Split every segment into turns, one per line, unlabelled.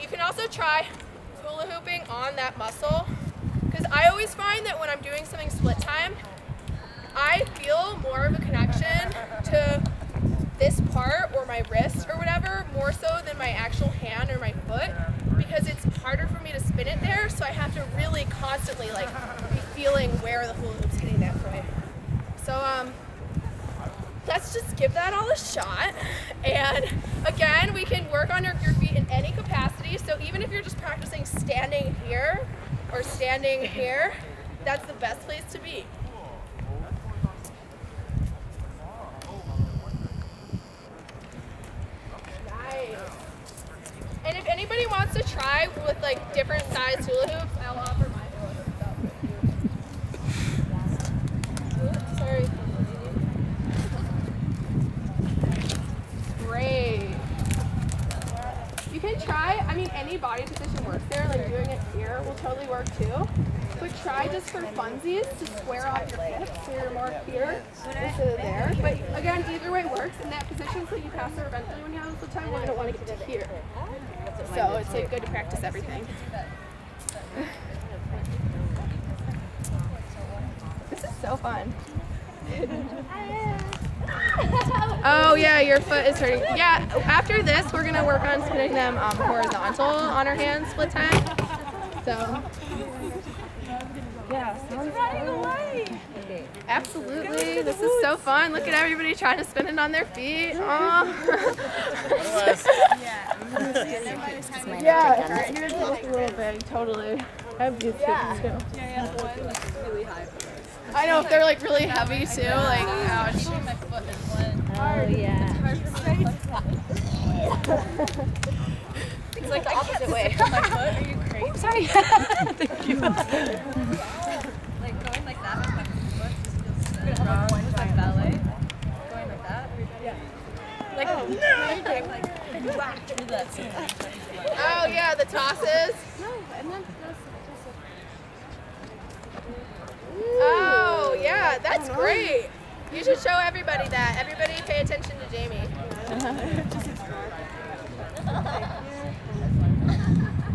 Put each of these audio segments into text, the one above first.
But you can also try hula hooping on that muscle, because I always find that when I'm doing something split time, I feel more of a connection to this part or my wrist or whatever, more so than my actual hand or my foot, because it's harder for me to spin it there, so I have to really constantly like be feeling where the hula hoop's hitting that point. So let's just give that all a shot. And again, we can work on your feet in any capacity, so even if you're just practicing standing here or standing here, that's the best place to be. And if anybody wants to try with like different size hula hoops, I'll offer my hula hoop. Oops, sorry. Great. You can try, I mean, any body position works there, like doing it here will totally work too. But try just for funsies to square off your hips so you're more here instead of there. But again, either way works in that position, so you pass her eventually when you have the time. We're going to want to get to here. So it's like good to practice everything. This is so fun. Oh yeah, your foot is hurting. Yeah, after this we're going to work on spinning them horizontal on our hands split time. So yeah, sounds running away. Absolutely. This is so fun. Look at everybody trying to spin it on their feet. Yeah, yours looks a little big, totally. I have these kids too. Really high. I know, if they're like really heavy too, like ouch.
Oh yeah.
It's like the opposite way. My foot, are you crazy?
Sorry. Thank you.
Like going like that with my foot just feels so wrong. It's like ballet. Going like that. Yeah. Like,
oh yeah, the tosses. Oh yeah, that's great. You should show everybody that. Everybody pay attention to Jamie.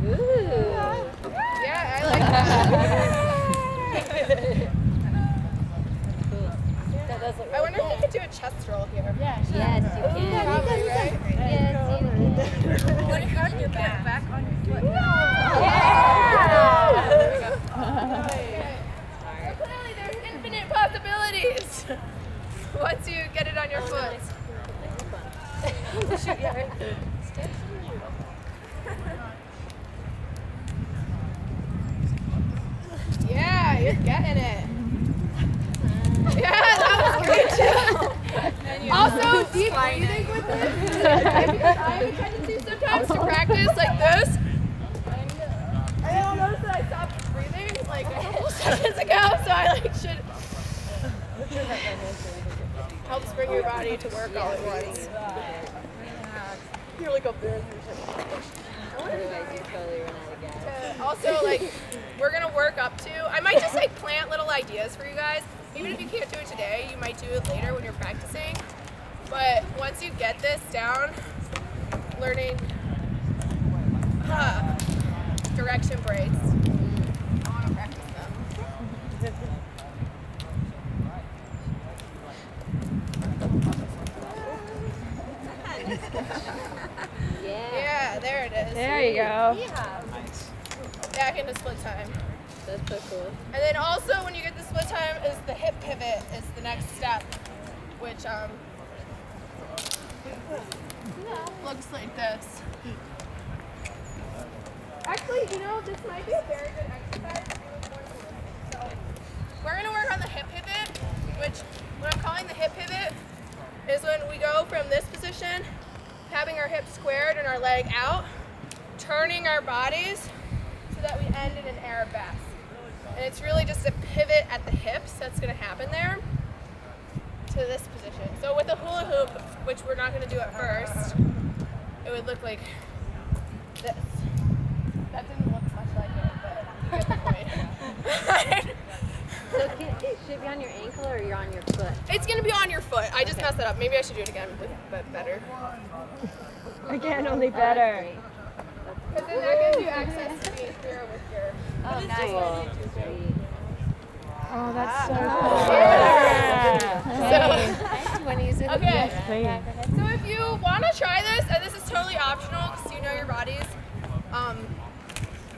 Ooh. Yeah, I like that. I wonder if you could do a chest roll here.
Yes, you can.
Probably, right?
Yes, you can.
what if you had your back on your foot?
Yeah! There we go. So clearly there's infinite possibilities once you get it on your foot. Shoot, yeah, right. Yeah, you're getting it. Yeah, that was great too. Also, deep breathing with it. Because I have a tendency sometimes to practice like this. And I'll notice that I stopped breathing like a couple seconds ago, so I like should helps bring your body to work all at once. You're like up there. Also, like, we're gonna work up to. I might just like plant little ideas for you guys. Even if you can't do it today, you might do it later when you're practicing. But once you get this down, learning direction breaks. I want to practice them. Yeah, there it is.
There you go.
Back into split time.
That's so cool.
And then also when you get the split time is the hip pivot is the next step, which looks like this. Actually, you know, this might be a very good exercise. So we're going to work on the hip pivot, which what I'm calling the hip pivot is when we go from this position, having our hips squared and our leg out, turning our bodies so that we end in an arabesque. And it's really just a pivot at the hips that's going to happen there to this position. So with a hula hoop, which we're not going to do at first, it would look like this. That didn't look much like it, but you get the point.
So it should be on your ankle or you're on your foot?
It's going to be on your foot. I just messed that up. Maybe I should do it again, but better.
Again, only better.
Because then that gives you access to being here with your...
Oh, nice.
Oh, that's so cool.
Okay. So if you want to try this, and this is totally optional because you know your bodies,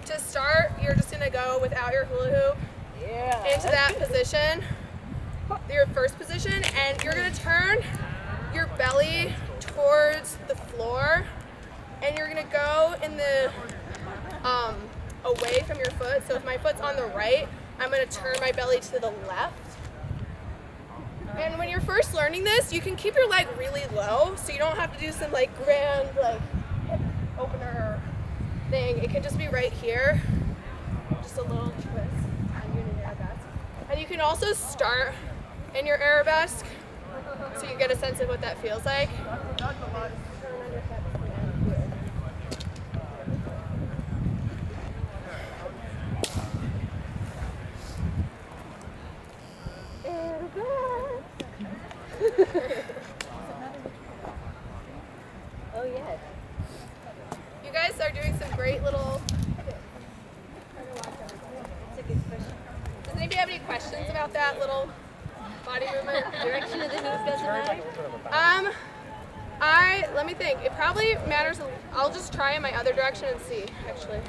to start, you're just going to go without your hula hoop into that position, your first position, and you're going to turn your belly towards the floor, and you're going to go in the away from your foot. So if my foot's on the right, I'm going to turn my belly to the left. And when you're first learning this, you can keep your leg really low, so you don't have to do some like grand like hip opener thing. It can just be right here, just a little twist, and you're in an arabesque. And you can also start in your arabesque, so you get a sense of what that feels like.
Oh, yes.
You guys are doing some great little... Does anybody have any questions about that little body movement?
Direction of the hoop doesn't matter?
Let me think. It probably matters. I'll just try in my other direction and see, actually.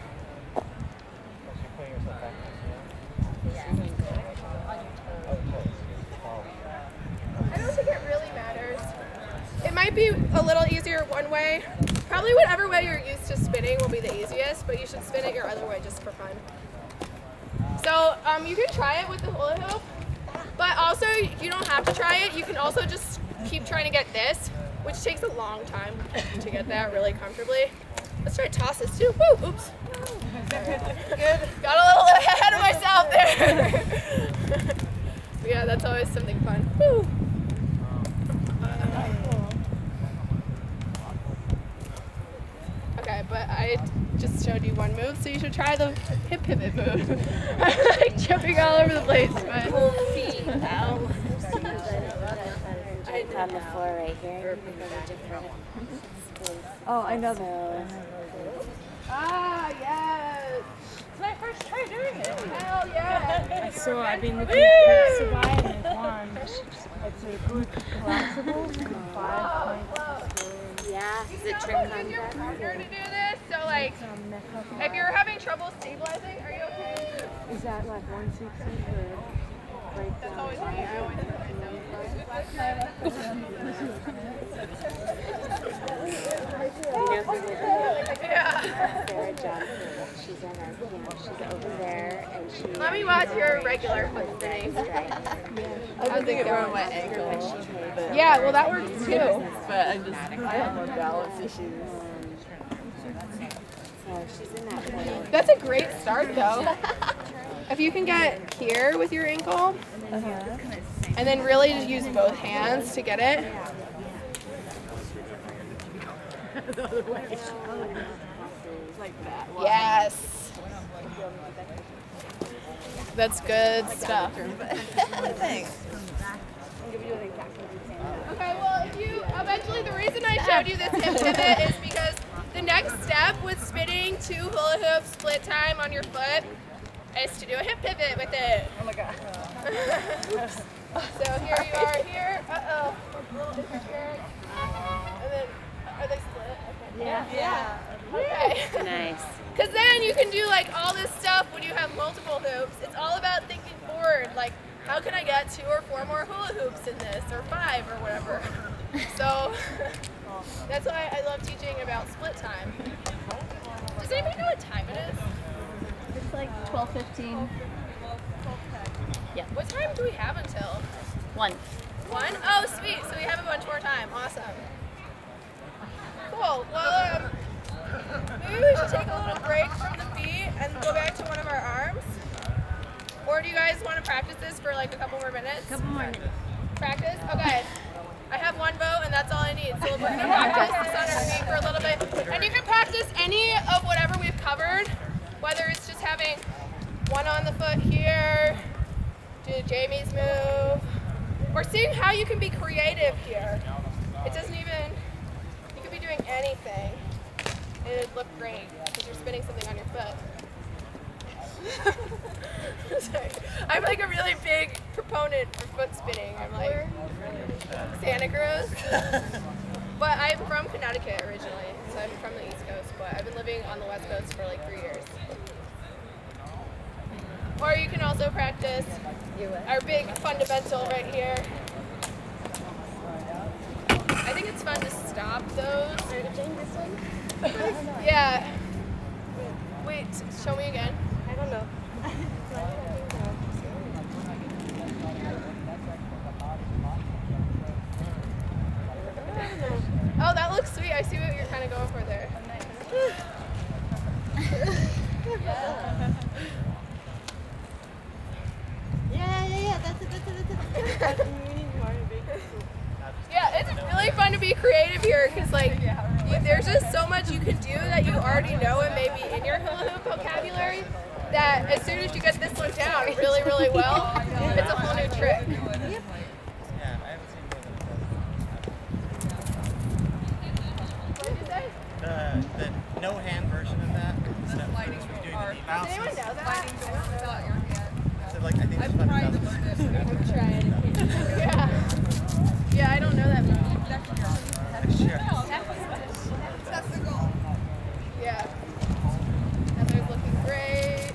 I don't think it really matters. It might be a little easier one way. Probably whatever way you're used to spinning will be the easiest, but you should spin it your other way just for fun. So you can try it with the hula hoop, but also you don't have to try it. You can also just keep trying to get this, which takes a long time to get that really comfortably. Let's try to toss this too. Woo! Oops. Good. Got a little ahead of myself there. Yeah, that's always something fun. Woo! Okay, but I just showed you one move, so you should try the hip pivot move. I'm like jumping all over the place, but...
Ow. It's on the floor right here.
Oh, I know.
Ah, yes!
It's my first try doing it.
Hell yeah!
So I've been looking at Survive and it's one. It's a good collapsible. 5 points.
Yeah,
You
is
can
it
also
trick
use your
contact?
partner to do this, so like, if you're having trouble stabilizing, are you okay?
Is that like 160 or break
That's
down?
always me. I always put Yeah.
Sarah Johnson. She's on our camp. She's over there, and she.
Let me watch your regular foot spinning.
I was thinking around my ankle.
Yeah, well that works too.
But I have no balance issues.
So she's in that point.
That's a great start though. If you can get here with your ankle, and then really just use both hands to get it.
Like that.
Yes. That's good stuff.
Thanks.
Okay, well, if you eventually, the reason I showed you this hip pivot is because the next step with spinning 2 hula hoops split time on your foot is to do a hip pivot with it.
Oh my god.
So here you are here. Uh-oh. A little interference. And then, are they split? Okay.
Yeah.
Okay.
Nice.
Because then you can do like all this stuff when you have multiple hoops. It's all about thinking forward. Like, how can I get 2 or 4 more hula hoops in this, or 5 or whatever. So that's why I love teaching about split time. Does anybody know what time it is?
It's like 12:15.
Yeah. What time do we have until?
1.
1? Oh, sweet. So we have a bunch more time. Awesome. Cool. Well, maybe we should take a little break from the feet and go back to one of our arms. Or do you guys want to practice this for like a couple more minutes?
Couple more minutes.
Practice? Okay. I have 1 vote and that's all I need. So we're going to practice this on our feet for a little bit. And you can practice any of whatever we've covered, whether it's just having 1 on the foot here, do Jamie's move, or seeing how you can be creative here. It doesn't even, you could be doing anything it'd look great because you're spinning something on your foot. Sorry. I'm like a really big proponent for foot spinning. I'm like Santa Cruz. But I'm from Connecticut originally, so I'm from the East Coast, but I've been living on the West Coast for like 3 years. Or you can also practice our big fundamental right here. I think it's fun to stop those.
Are you doing this one?
Yeah. Wait, show me again.
I don't know.
Oh, that looks sweet. I see what you're kind of going for there.
Yeah. That's it.
Yeah, it's really fun to be creative here because like there's just so much you can do that you already know and maybe in your hula hoop vocabulary that as soon as you get this one down really, really well, it's a whole new trick. What did you say?
The no hand version of that. Instead of doing the knee bounce.
Does anyone know that?
So like I think it's about 1,000.
I'm trying. Yeah. Yeah, I don't know that move.
Sure.
Yeah. Heather's looking great.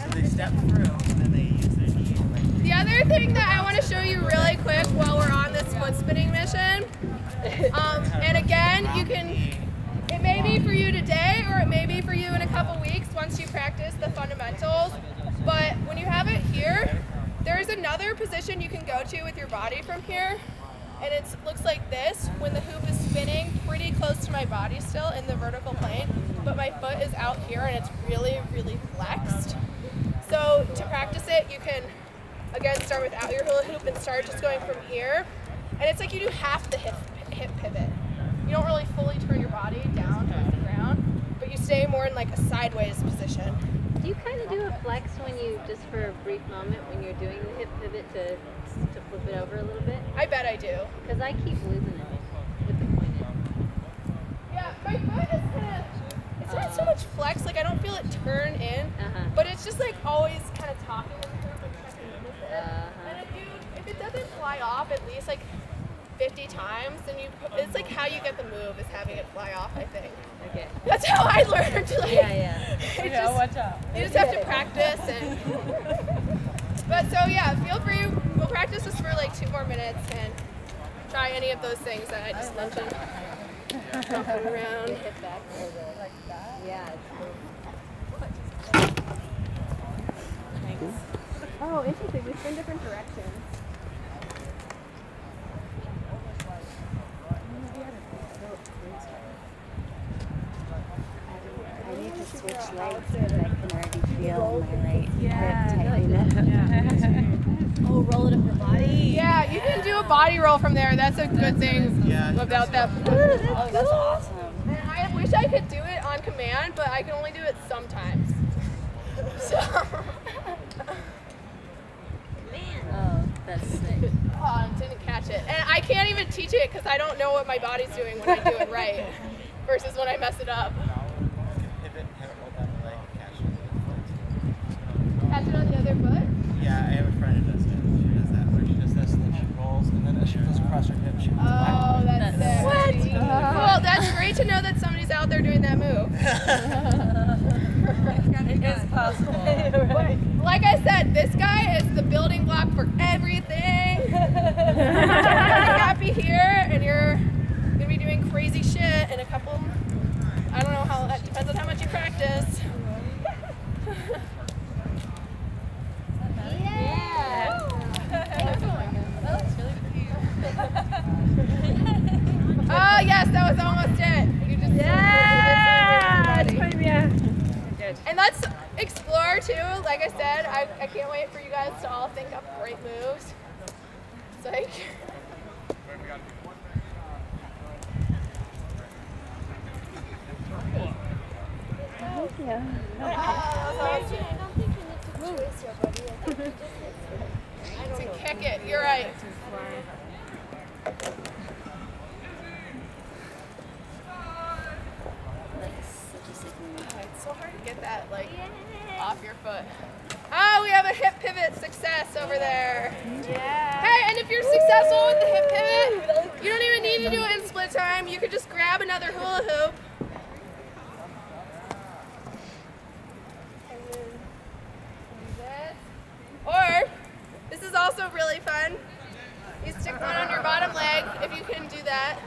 So they step through and then they use their knee.
The other thing that I want to show you really quick while we're on this foot spinning mission, and again, you can, it may be for you today or it may be for you in a couple weeks once you practice the fundamentals, but when you have it here, there's another position you can go to with your body from here, and it looks like this when the hoop is spinning pretty close to my body still in the vertical plane, but my foot is out here and it's really, really flexed. So to practice it, you can, again, start without your hula hoop and start just going from here, and it's like you do half the hip pivot. You don't really fully turn your body down towards the ground, but you stay more in like a sideways position.
Do you kind of do a flex when you, just for a brief moment, when you're doing the hip pivot to flip it over a little bit?
I bet I do.
Because I keep losing it with the pointed.
Yeah, my foot is kind of, it's not so much flex, like I don't feel it turn in, but it's just like always kind of talking with the hoop and checking in with it. And if it doesn't fly off at least like 50 times, then it's like how you get the move is having it fly off, I think.
Okay.
That's how I learned. Like,
Yeah, watch out.
You just have to practice and. But so yeah, feel free. We'll practice this for like 2 more minutes and try any of those things that I just mentioned. Jumping around.
Hip back like that. Yeah, it's cool.
Thanks. Oh, interesting. We spin different directions.
I need to switch legs because I can already feel my right hip tightening up.
Oh, roll it up your body.
Yeah, you can do a body roll from there. That's a good thing about that.
Oh, that's awesome.
And I wish I could do it on command, but I can only do it sometimes. So.
Oh, that's sick.
Oh, I didn't catch it. And I can't even teach it because I don't know what my body's doing when I do it right versus when I mess it up.
Pivot, have it roll down the leg, catch it with the foot.
Catch it on the other foot?
Yeah, I have a friend who does it. She does that where she does this and then she rolls and then as she goes across her hip, she goes back.
Oh, that's sick.
What?
Cool, that's great to know that somebody's out there doing that move.
It is possible.
Like I said, this guy is the building block for everything. You're happy here and you're going to be doing crazy shit in a couple, I don't know how, that depends on how much you practice.
Yeah.
That looks really cute.
Oh yes, that was almost it. You just And let's explore too. Like I said, I can't wait for you guys to all think up great moves. It's like
Thank you.
I don't
think you need to twist your body. I think you just
to kick it. You're right. It's so hard to get that like off your foot. Oh, we have a hip pivot success over there.
Yeah.
Hey, and if you're successful with the hip pivot, you don't even need to do it in split time. You could just grab another hula hoop. Or, this is also really fun. You stick one on your bottom leg, if you can do that.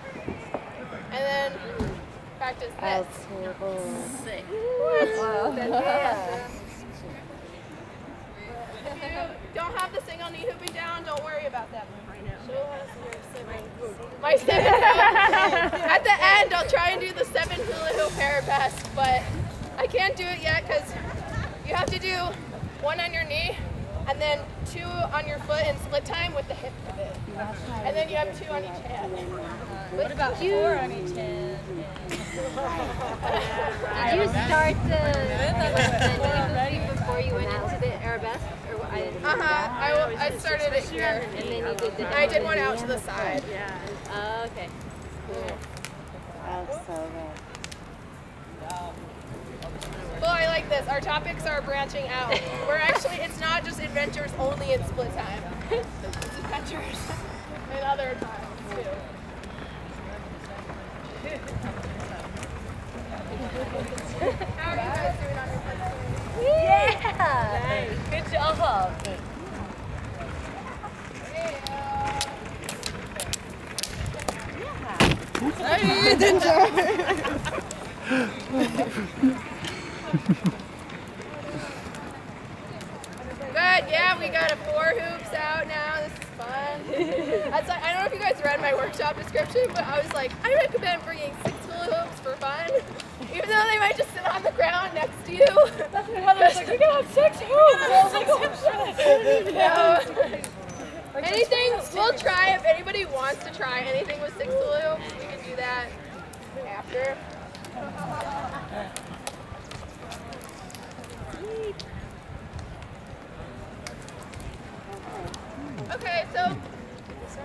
And then practice this.
Sick.
If you don't have the single knee hooping down, don't worry about that move right now. My 7 at the end, I'll try and do the 7 hula hoop arabesque, but I can't do it yet because you have to do 1 on your knee and then 2 on your foot in split time with the hip pivot. And then you have 2 on each hand.
What about 4 on each hand?
Did you start the knee before you went into the arabesque? Or what?
I started it here.
And then you did the...
I did one out to the side.
Oh, okay. Cool. Oh, so good.
Well, I like this. Our topics are branching out. We're actually, it's not just adventures only in split time. It's adventures in other times too. How are you guys doing on your split time?
Yeah! Nice. Good job.
Good, yeah, we got 4 hoops out now. This is fun. That's like, I don't know if you guys read my workshop description, but I was like, I recommend bringing 6 hula hoops for fun, even though they might just sit on the ground next to you. That's what Heather's like, we can have 6 hoops. I was like, oh shit. Anything, we'll try if anybody wants to try anything with 6 hula hoops, we can do that after. Okay, so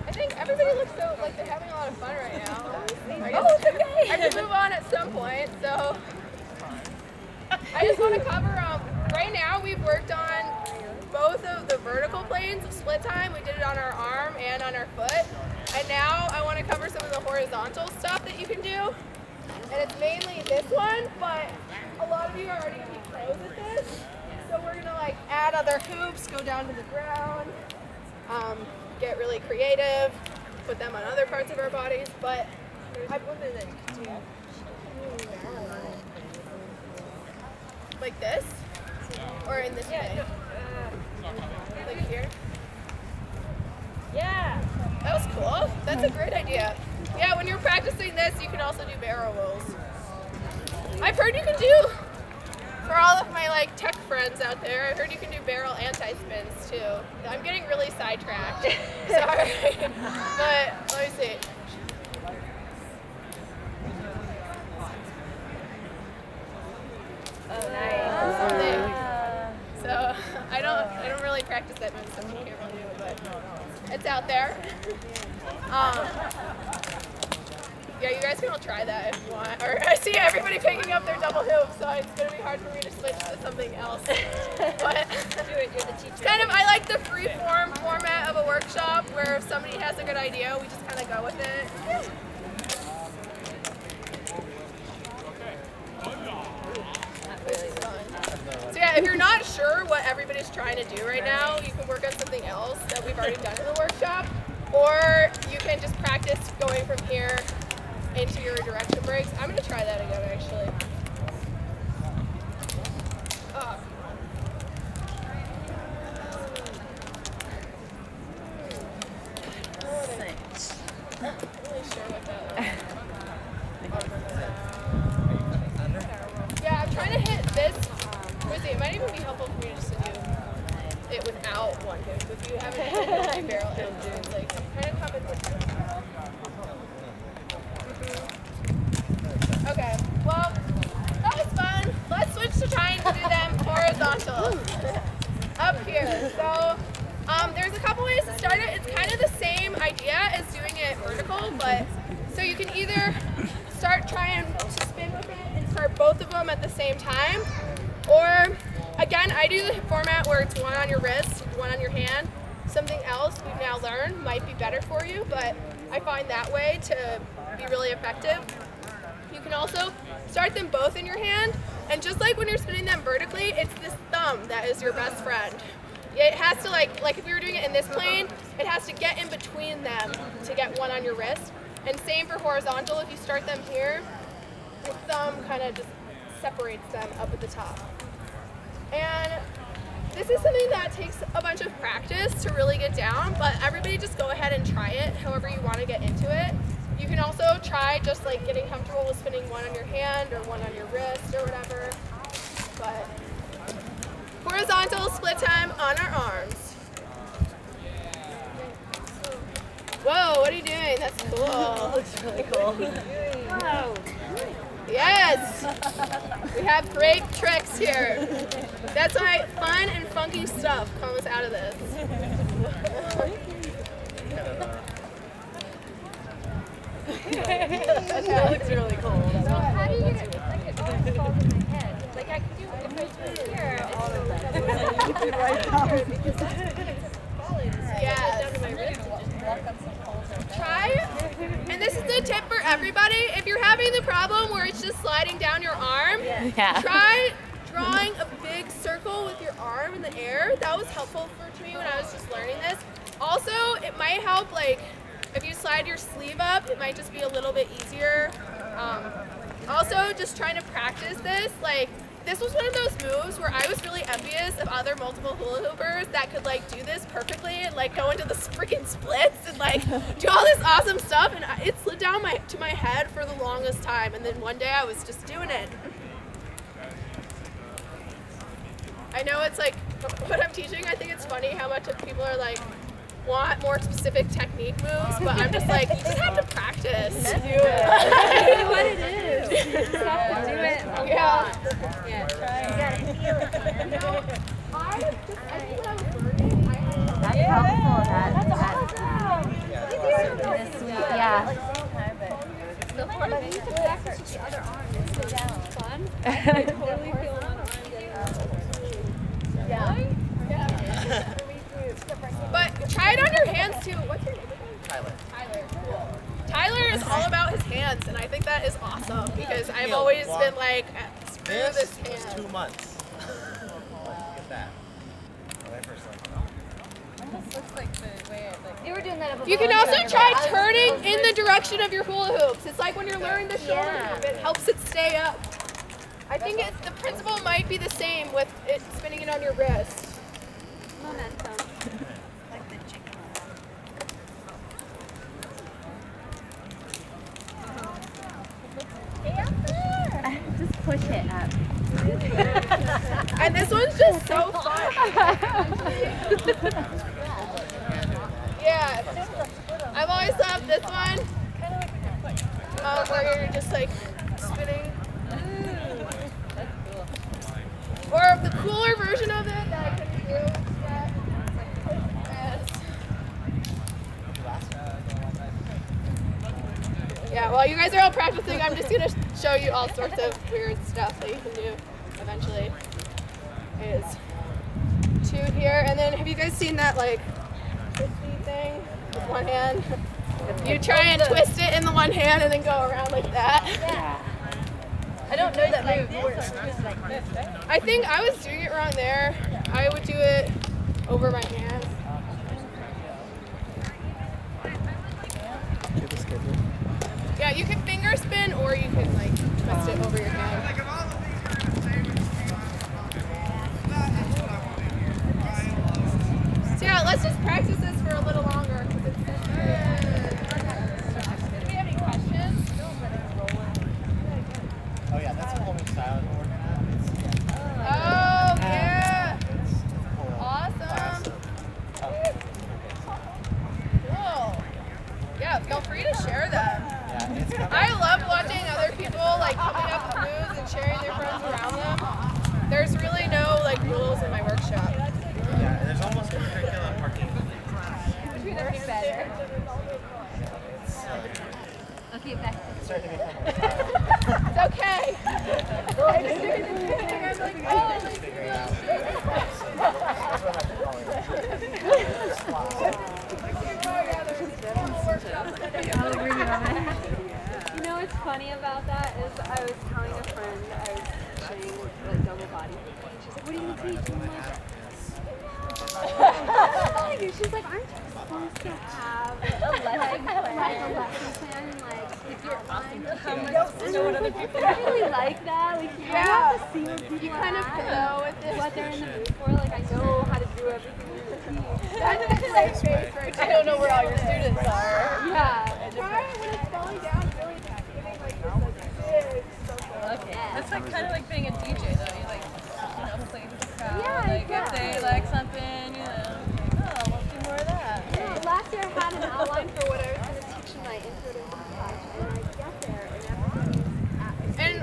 I think everybody looks so like they're having a lot of fun right now. I guess I have to move on at some point, so I just want to cover, right now we've worked on both of the vertical planes of split time. We did it on our arm and on our foot. And now I want to cover some of the horizontal stuff that you can do. And it's mainly this one, but a lot of you are already going to be pros at this. So we're going to like add other hoops, go down to the ground, get really creative, put them on other parts of our bodies. But I've wondered that you could do like this, or in this way. Like here. Yeah, that was cool. That's a great idea. Yeah, when you're practicing this, you can also do barrel rolls. I've heard you can do, for all of my like tech friends out there, I've heard you can do barrel anti-spins too. I'm getting really sidetracked. Sorry. But let me see.
Oh, nice.
So I don't really practice that move, so I can't really do it, but it's out there. Yeah, you guys can all try that if you want. Or I see everybody picking up their double hoop, so it's gonna be hard for me to switch to something else. But it's kind of, I like the free form format of a workshop where if somebody has a good idea, we just kind of go with it. So yeah, if you're not sure what everybody's trying to do right now, you can work on something else that we've already done in the workshop, or you can just practice going from here into your direction breaks. I'm going to try that again, actually. Oh. I'm not really sure what that is. Yeah, I'm trying to hit this. It might even be helpful for me just to do it without one hoop. If you haven't hit the barrel ends, like kind of competition. Okay, well, that was fun. Let's switch to trying to do them horizontal up here. So there's a couple ways to start it. It's kind of the same idea as doing it vertical, but so you can either start trying to spin with it and start both of them them at the same time. Or, again, I do the format where it's one on your wrist, one on your hand. Something else we've now learned might be better for you, but I find that way to be really effective. You can also start them both in your hand, and just like when you're spinning them vertically, it's this thumb that is your best friend. It has to, like if we were doing it in this plane, it has to get in between them to get one on your wrist. And same for horizontal, if you start them here, your thumb kind of just separates them up at the top. And this is something that takes a bunch of practice to really get down, but everybody just go ahead and try it however you want to get into it. You can also try just like getting comfortable with spinning one on your hand or one on your wrist or whatever. But horizontal split time on our arms. Whoa, what are you doing? That's cool.
That looks really cool.
Whoa. Yes! We have great tricks here. That's why fun and funky stuff comes out of this.
That looks really cool.
So how do you get it? Like it always falls in my head. Like I could do it if I spin here.
Try, and this is a tip for everybody. If you're having the problem where it's just sliding down your arm, try drawing a big circle with your arm in the air. That was helpful to me when I was just learning this. Also, it might help, like, if you slide your sleeve up, it might just be a little bit easier. Also, just trying to practice this, like, this was one of those moves where I was really envious of other multiple hula hoopers that could like do this perfectly and like go into the freaking splits and like do all this awesome stuff, and it slid down to my head for the longest time, and then one day I was just doing it. I know it's like what I'm teaching, I think it's funny how much people are like want more specific technique moves, but I'm just like, you just have to practice.
Do it.
What it is. You just have to do it.
Yeah.
Yeah, try. You gotta feel it.
You know, I think when I was learning, I had
That's helpful. That's
awesome.
this week. Yeah.
The fun of you to practice the other arm and sit down. Fun. I totally feel one arm getting
yeah. But try it on your hands too. What's your name again?
Tyler.
Tyler. Cool. Tyler is all about his hands, and I think that is awesome because I've always been like, screw this
was
hand.
2 months. Look at that. When I first learned.
Almost looks like the way
You were doing that.
You can also try turning in the direction of your hula hoops. It's like when you're learning the shoulder move, it helps it stay up. I think the principle might be the same with it spinning it on your wrist.
momentum.
Just push it up.
And this one's just so fun. Yeah. I've always loved this one. Where you're just like spinning. Or the cooler version of it that I couldn't do yet. Yeah, while you guys are all practicing, I'm just going to show you all sorts of weird stuff that you can do eventually. Is 2 here, and then have you guys seen that like twisty thing with one hand? You try and twist it in the one hand and then go around like that.
Yeah. I don't know that move.
I think I was doing it wrong there. I would do it over my hand. Yeah, you can finger spin or you can like twist it over your hand. So yeah, let's just practice this for a little longer because it's so good. Do we have any questions?
Oh yeah, that's a whole new style we're working on.
Oh yeah.
It's cool.
Awesome. Cool. Yeah, feel free to share them.
Yeah, it's coming.
I love watching other people like coming up with moves and sharing their friends around them. There's really no like rules in my workshop.
Yeah, there's almost a curriculum parking.
Work better.
It's
Okay, back.
starting to become
It's okay.
She's like, aren't you supposed to have a lesson plan? Like, if you're on
How am I supposed to know what other people
I really like that. Like, you have to see what people
You kind of flow with it.
what they're in the mood for. Like, I know how to do everything.
That's my face right
I don't know where all your students are.
Yeah.
Try when it's falling down, really just giving like this like big circle.
Okay. That's like kind of like being a DJ though. You like, play with the crowd.
Yeah,
like
yeah.
if they like something, oh, let's do more of that.
Yeah, last year I had an outline for what I was going to teach in my intro to class, and I get there, and everybody's
And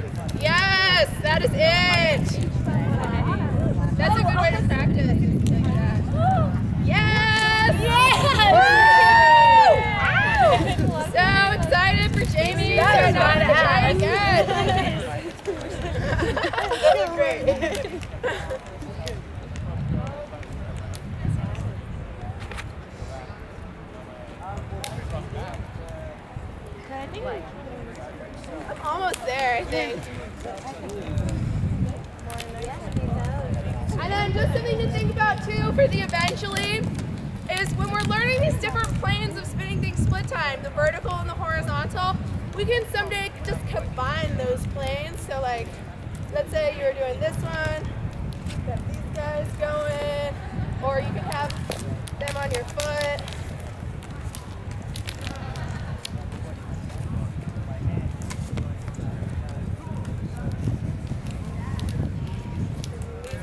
yes, that is it. That's a good way to practice. Like that. Yes! Woo! So excited for Jamie. So excited to try again. That was great. I'm almost there, I think. And then just something to think about too for the eventually is when we're learning these different planes of spinning things split time, the vertical and the horizontal, we can someday just combine those planes. So like, let's say you're doing this one, you got these guys going, or you can have them on your foot.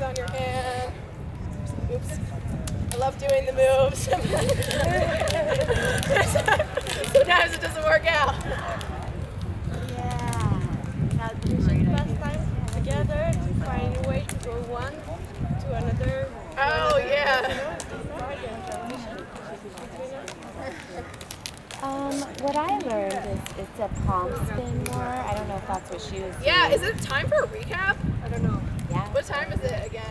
On your hand. Oops. I love doing the moves. Sometimes it doesn't work out.
Yeah.
Now, we should pass time together to find a way to go one to another.
Oh, yeah.
What I learned is it's a palm spin more. I don't know if that's what she was
Yeah, is it time for a recap?
Yeah.
What time is it again?